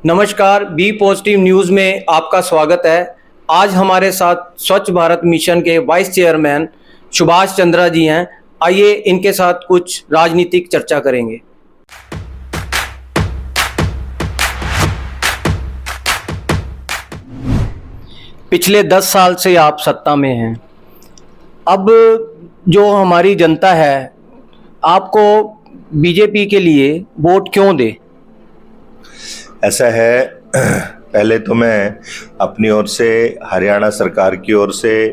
नमस्कार, B positive news में आपका स्वागत है। आज हमारे साथ स्वच्छ भारत मिशन के वाइस चेयरमैन सुभाष चंद्रा जी हैं। आइए इनके साथ कुछ राजनीतिक चर्चा करेंगे। पिछले 10 साल से आप सत्ता में हैं। अब जो हमारी जनता है, आपको बीजेपी के लिए वोट क्यों दे? ऐसा है, पहले तो मैं अपनी ओर से, हरियाणा सरकार की ओर से,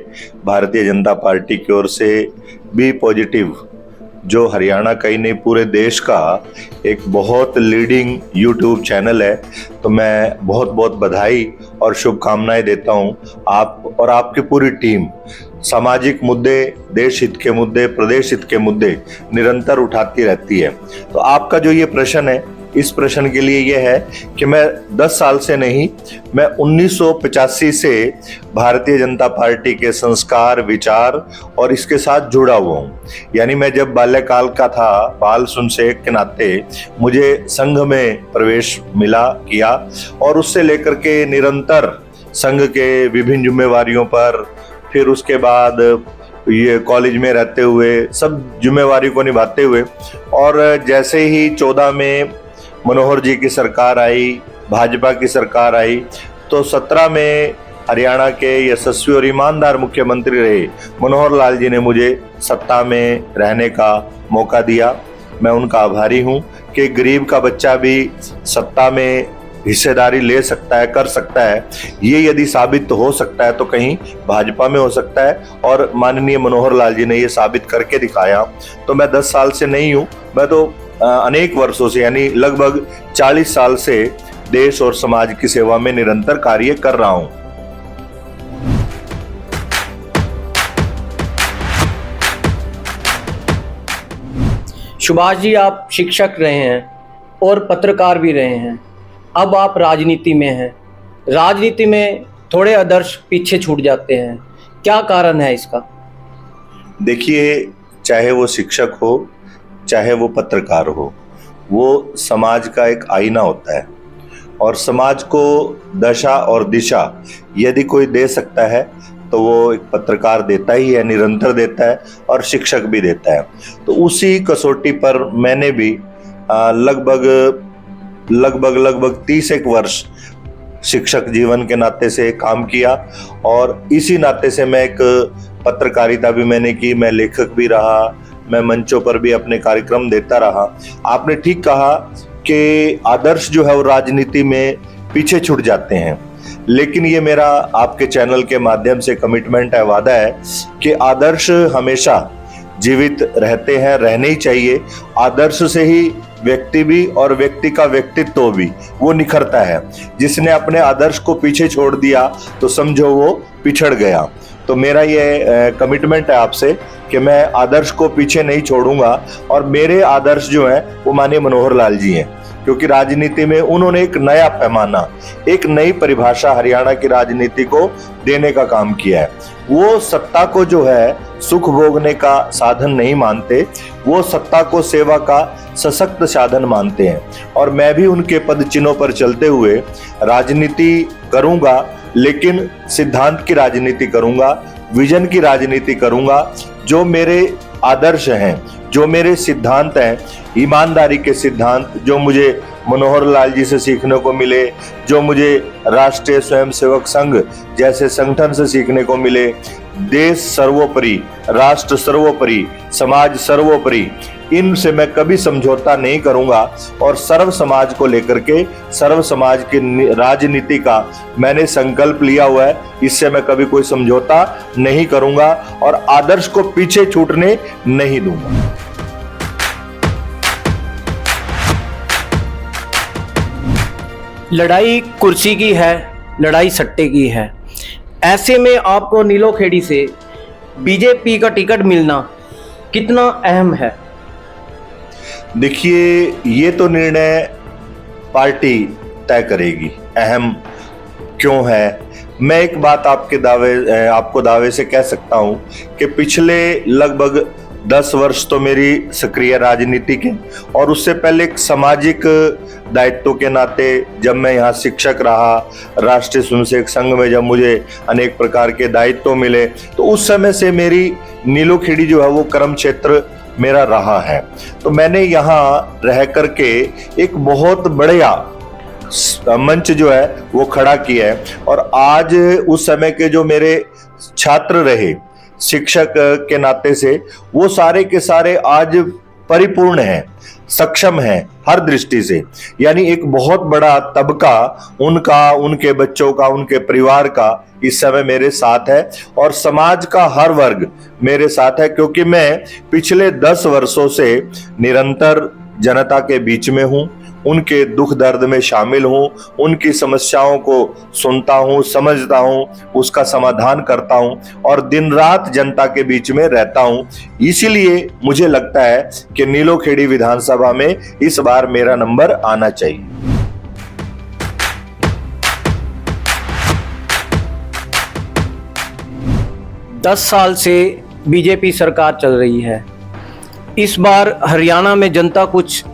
भारतीय जनता पार्टी की ओर से बी पॉजिटिव, जो हरियाणा का ही नहीं पूरे देश का एक बहुत लीडिंग यूट्यूब चैनल है, तो मैं बहुत बहुत बधाई और शुभकामनाएं देता हूं। आप और आपकी पूरी टीम सामाजिक मुद्दे, देश हित के मुद्दे, प्रदेश हित के मुद्दे निरंतर उठाती रहती है। तो आपका जो ये प्रश्न है, इस प्रश्न के लिए यह है कि मैं 10 साल से नहीं, मैं 1985 से भारतीय जनता पार्टी के संस्कार, विचार और इसके साथ जुड़ा हुआ हूँ। यानी मैं जब बाल्यकाल का था, बाल सुनसेक के नाते मुझे संघ में प्रवेश किया और उससे लेकर के निरंतर संघ के विभिन्न जिम्मेवारियों पर, फिर उसके बाद ये कॉलेज में रहते हुए सब जिम्मेवारी को निभाते हुए, और जैसे ही 14 में मनोहर जी की सरकार आई, भाजपा की सरकार आई, तो 17 में हरियाणा के यशस्वी और ईमानदार मुख्यमंत्री रहे मनोहर लाल जी ने मुझे सत्ता में रहने का मौका दिया। मैं उनका आभारी हूं कि गरीब का बच्चा भी सत्ता में हिस्सेदारी ले सकता है, कर सकता है। ये यदि साबित हो सकता है तो कहीं भाजपा में हो सकता है, और माननीय मनोहर लाल जी ने ये साबित करके दिखाया। तो मैं 10 साल से नहीं हूं, मैं तो अनेक वर्षों से, यानी लगभग 40 साल से देश और समाज की सेवा में निरंतर कार्य कर रहा हूं। सुभाष जी, आप शिक्षक रहे हैं और पत्रकार भी रहे हैं। अब आप राजनीति में हैं। राजनीति में थोड़े आदर्श पीछे छूट जाते हैं, क्या कारण है इसका? देखिए, चाहे वो शिक्षक हो, चाहे वो पत्रकार हो, वो समाज का एक आईना होता है, और समाज को दशा और दिशा यदि कोई दे सकता है तो वो एक पत्रकार देता ही है, निरंतर देता है, और शिक्षक भी देता है। तो उसी कसौटी पर मैंने भी लगभग 31 वर्ष शिक्षक जीवन के नाते से काम किया, और इसी नाते से मैं एक पत्रकारिता भी मैंने की, मैं लेखक भी रहा, मैं मंचों पर भी अपने कार्यक्रम देता रहा। आपने ठीक कहा कि आदर्श जो है वो राजनीति में पीछे छूट जाते हैं, लेकिन ये मेरा आपके चैनल के माध्यम से कमिटमेंट है, वादा है कि आदर्श हमेशा जीवित रहते हैं, रहने ही चाहिए। आदर्श से ही व्यक्ति भी और व्यक्ति का व्यक्तित्व भी वो निखरता है। जिसने अपने आदर्श को पीछे छोड़ दिया तो समझो वो पिछड़ गया। तो मेरा ये कमिटमेंट है आपसे कि मैं आदर्श को पीछे नहीं छोड़ूंगा, और मेरे आदर्श जो हैं वो माननीय मनोहर लाल जी हैं, क्योंकि राजनीति में उन्होंने एक नया पैमाना, एक नई परिभाषा हरियाणा की राजनीति को देने का काम किया है। वो सत्ता को जो है सुख भोगने का साधन नहीं मानते, वो सत्ता को सेवा का सशक्त साधन मानते हैं, और मैं भी उनके पद चिन्हों पर चलते हुए राजनीति करूंगा, लेकिन सिद्धांत की राजनीति करूंगा, विजन की राजनीति करूंगा। जो मेरे आदर्श हैं, जो मेरे सिद्धांत हैं, ईमानदारी के सिद्धांत, जो मुझे मनोहर लाल जी से सीखने को मिले, जो मुझे राष्ट्रीय स्वयंसेवक संघ जैसे संगठन से सीखने को मिले, देश सर्वोपरि, राष्ट्र सर्वोपरि, समाज सर्वोपरि, इनसे मैं कभी समझौता नहीं करूंगा, और सर्व समाज को लेकर के, सर्व समाज की राजनीति का मैंने संकल्प लिया हुआ है। इससे मैं कभी कोई समझौता नहीं करूंगा और आदर्श को पीछे छूटने नहीं दूंगा। लड़ाई कुर्सी की है, लड़ाई सट्टे की है। ऐसे में आपको नीलोखेड़ी से बीजेपी का टिकट मिलना कितना अहम है? देखिए, ये तो निर्णय पार्टी तय करेगी अहम क्यों है। मैं एक बात आपको दावे से कह सकता हूं कि पिछले लगभग 10 वर्ष तो मेरी सक्रिय राजनीति के, और उससे पहले एक सामाजिक दायित्व के नाते जब मैं यहाँ शिक्षक रहा, राष्ट्रीय स्वयंसेवक संघ में जब मुझे अनेक प्रकार के दायित्व मिले, तो उस समय से मेरी नीलोखेड़ी जो है वो कर्म क्षेत्र मेरा रहा है। तो मैंने यहाँ रह करके एक बहुत बढ़िया मंच जो है वो खड़ा किया है, और आज उस समय के जो मेरे छात्र रहे शिक्षक के नाते से, वो सारे के सारे आज परिपूर्ण हैं, सक्षम हैं हर दृष्टि से। यानी एक बहुत बड़ा तबका उनका, उनके बच्चों का, उनके परिवार का इस समय मेरे साथ है, और समाज का हर वर्ग मेरे साथ है, क्योंकि मैं पिछले 10 वर्षों से निरंतर जनता के बीच में हूं, उनके दुख दर्द में शामिल हूं, उनकी समस्याओं को सुनता हूं, समझता हूं, उसका समाधान करता हूं, और दिन रात जनता के बीच में रहता हूं। इसीलिए मुझे लगता है कि नीलोखेड़ी विधानसभा में इस बार मेरा नंबर आना चाहिए। दस साल से बीजेपी सरकार चल रही है। इस बार हरियाणा में जनता कुछ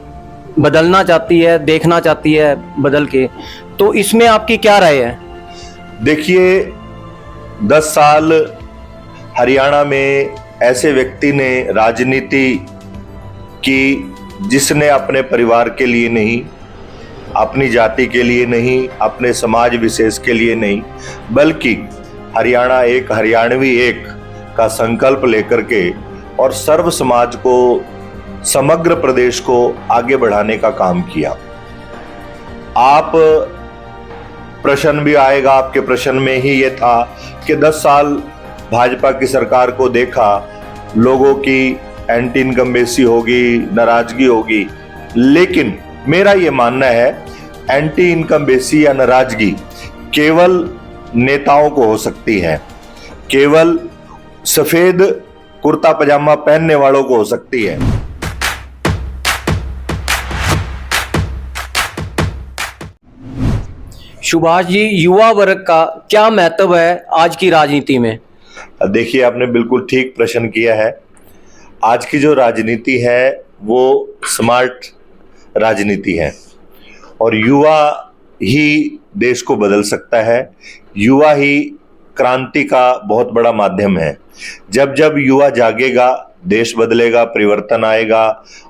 बदलना चाहती है, देखना चाहती है बदल के, तो इसमें आपकी क्या राय है? देखिए, 10 साल हरियाणा में ऐसे व्यक्ति ने राजनीति की जिसने अपने परिवार के लिए नहीं, अपनी जाति के लिए नहीं, अपने समाज विशेष के लिए नहीं, बल्कि हरियाणा एक, हरियाणवी एक का संकल्प लेकर के और सर्व समाज को, समग्र प्रदेश को आगे बढ़ाने का काम किया। आप प्रश्न भी आएगा, आपके प्रश्न में ही ये था कि 10 साल भाजपा की सरकार को देखा, लोगों की एंटी इनकम्बेंसी होगी, नाराजगी होगी, लेकिन मेरा ये मानना है एंटी इनकम्बेंसी या नाराजगी केवल नेताओं को हो सकती है, केवल सफेद कुर्ता पजामा पहनने वालों को हो सकती है। सुभाष जी, युवा वर्ग का क्या महत्व है आज की राजनीति में? देखिए, आपने बिल्कुल ठीक प्रश्न किया है। आज की जो राजनीति है वो स्मार्ट राजनीति है, और युवा ही देश को बदल सकता है, युवा ही क्रांति का बहुत बड़ा माध्यम है। जब जब युवा जागेगा, देश बदलेगा, परिवर्तन आएगा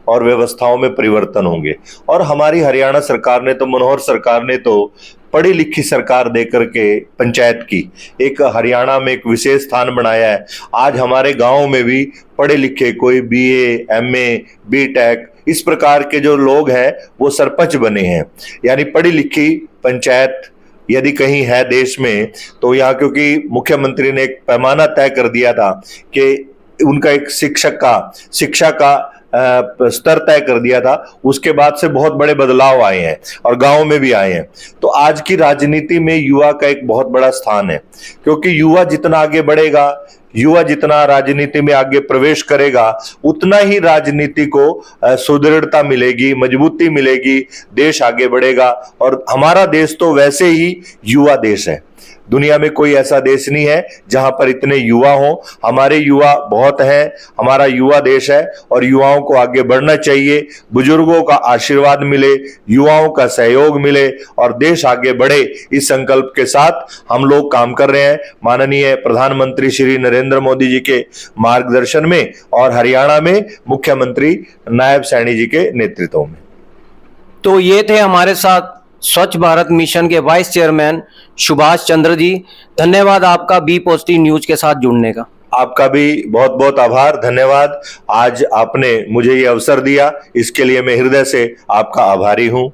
और व्यवस्थाओं में परिवर्तन होंगे। और हमारी हरियाणा सरकार ने तो, मनोहर सरकार ने तो पढ़ी लिखी सरकार देकर के पंचायत की एक हरियाणा में एक विशेष स्थान बनाया है। आज हमारे गांव में भी पढ़े लिखे, कोई बीए, एमए, बीटेक, इस प्रकार के जो लोग हैं वो सरपंच बने हैं। यानी पढ़ी लिखी पंचायत यदि कहीं है देश में, तो यहाँ, क्योंकि मुख्यमंत्री ने एक पैमाना तय कर दिया था कि उनका एक शिक्षा का स्तर तय कर दिया था, उसके बाद से बहुत बड़े बदलाव आए हैं और गांव में भी आए हैं। तो आज की राजनीति में युवा का एक बहुत बड़ा स्थान है, क्योंकि युवा जितना आगे बढ़ेगा, युवा जितना राजनीति में आगे प्रवेश करेगा, उतना ही राजनीति को सुदृढ़ता मिलेगी, मजबूती मिलेगी, देश आगे बढ़ेगा। और हमारा देश तो वैसे ही युवा देश है। दुनिया में कोई ऐसा देश नहीं है जहां पर इतने युवा हों। हमारे युवा बहुत हैं, हमारा युवा देश है, और युवाओं को आगे बढ़ना चाहिए। बुजुर्गों का आशीर्वाद मिले, युवाओं का सहयोग मिले और देश आगे बढ़े, इस संकल्प के साथ हम लोग काम कर रहे हैं। माननीय प्रधानमंत्री श्री नरेंद्र मोदी जी के मार्गदर्शन में और हरियाणा में मुख्यमंत्री नायब सैनी जी के नेतृत्व में। तो ये थे हमारे साथ स्वच्छ भारत मिशन के वाइस चेयरमैन सुभाष चंद्र जी। धन्यवाद आपका बी पॉजिटिव न्यूज के साथ जुड़ने का। आपका भी बहुत बहुत आभार, धन्यवाद। आज आपने मुझे ये अवसर दिया, इसके लिए मैं हृदय से आपका आभारी हूं।